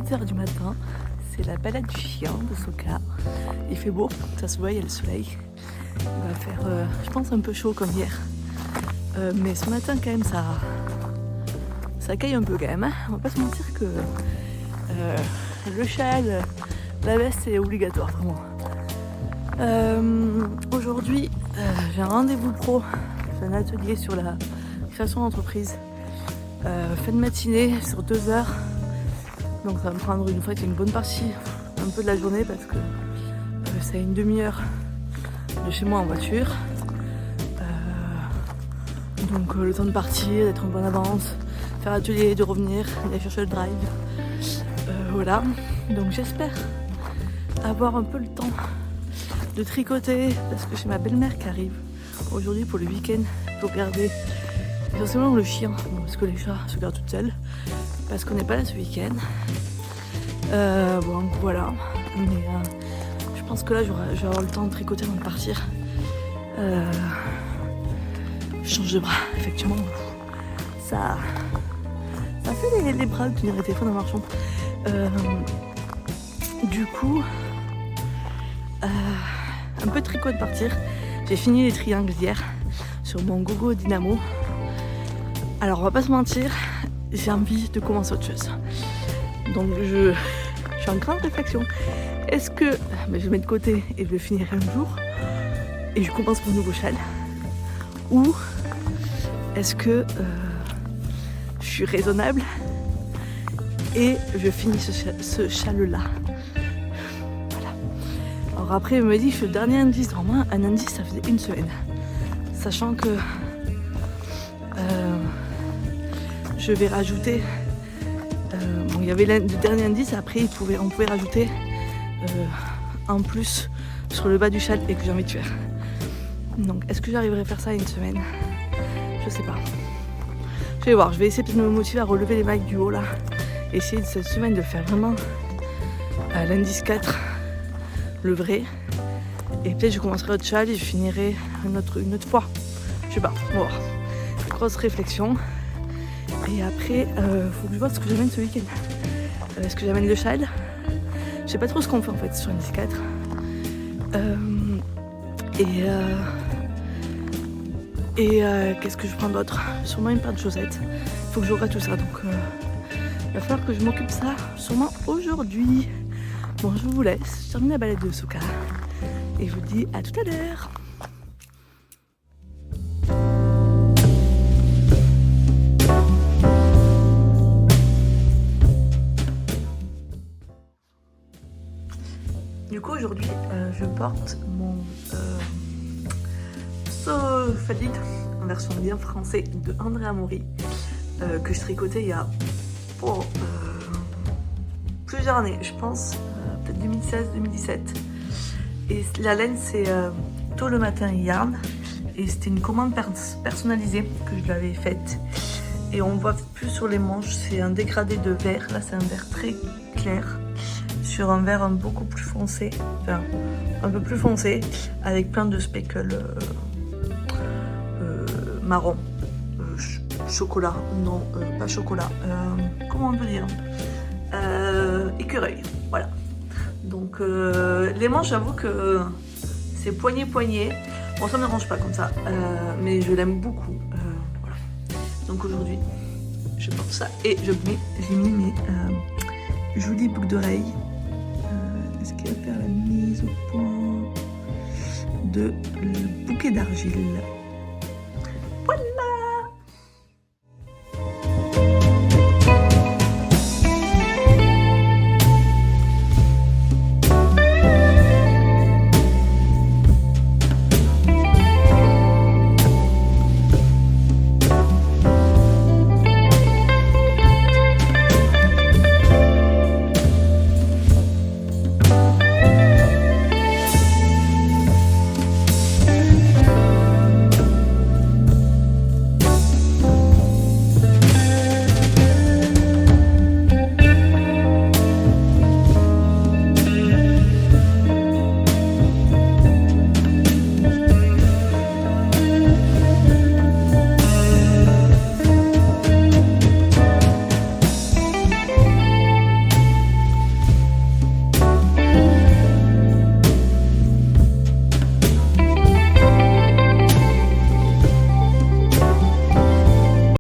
8h du matin. C'est la balade du chien de Soka. Il fait beau, ça se voit, il y a le soleil. Il va faire, je pense, un peu chaud comme hier. Mais ce matin, quand même, ça caille un peu quand même. Hein. On va pas se mentir que le châle, la veste, c'est obligatoire, vraiment. Aujourd'hui, j'ai un rendez-vous pro. J'ai un atelier sur la création d'entreprise. Fin de matinée sur 2 heures. Donc ça va me prendre une bonne partie, un peu de la journée parce que c'est une demi-heure de chez moi en voiture. Donc le temps de partir, d'être en bonne avance, faire l'atelier, de revenir, d'aller chercher le drive. Voilà. Donc j'espère avoir un peu le temps de tricoter parce que j'ai ma belle-mère qui arrive aujourd'hui pour le week-end pour garder essentiellement le chien, parce que les chats se gardent toutes seules, parce qu'on n'est pas là ce week-end. Bon, voilà. Mais je pense que là, je vais avoir le temps de tricoter avant de partir. Je change de bras, effectivement. Ça fait les bras de tenir le téléphone en marchant. Du coup, un peu de tricot de partir. J'ai fini les triangles hier sur mon Gogo Dynamo. Alors, on va pas se mentir, j'ai envie de commencer autre chose. Donc, je suis en grande réflexion. Est-ce que je mets de côté et je le finirai un jour et je commence mon nouveau châle, ou est-ce que je suis raisonnable et je finis ce châle-là. Voilà. Alors après, il me dit que je suis le dernier indice. Normalement, un indice, ça faisait 1 semaine. Sachant que je vais rajouter. Bon, il y avait le dernier indice, après on pouvait rajouter en plus sur le bas du châle et que j'ai envie de faire. Donc est-ce que j'arriverai à faire ça 1 semaine? Je sais pas. Je vais voir, je vais essayer de me motiver à relever les mailles du haut là. Essayer de cette semaine de faire vraiment l'indice 4, le vrai. Et peut-être je commencerai autre châle et je finirai une autre fois. Je sais pas, on va voir. Grosse réflexion. Et après, faut que je vois ce que j'amène ce week-end. Est-ce que j'amène le châle? Je sais pas trop ce qu'on fait en fait sur une 4. Qu'est-ce que je prends d'autre? Sûrement une paire de chaussettes. Faut que je regarde tout ça. Donc, il va falloir que je m'occupe de ça sûrement aujourd'hui. Bon, je vous laisse. Je termine la balade de Soka. Et je vous dis à tout à l'heure. Du coup aujourd'hui je porte mon Sofadid en version bien français de André Amaury que je tricotais il y a plusieurs années, je pense peut-être 2016-2017, et la laine c'est Tôt le matin yarn, et c'était une commande personnalisée que je l'avais faite, et on voit plus sur les manches, c'est un dégradé de vert, là c'est un vert très clair sur un vert beaucoup plus foncé, enfin un peu plus foncé, avec plein de speckles marron, chocolat, non pas chocolat, comment on peut dire, écureuil, voilà. Donc les manches, j'avoue que c'est poignet, bon ça me dérange pas comme ça, mais je l'aime beaucoup, voilà. Donc aujourd'hui je porte ça et j'ai mis mes jolies boucles d'oreilles. Est-ce qu'il va faire la mise au point de le bouquet d'argile?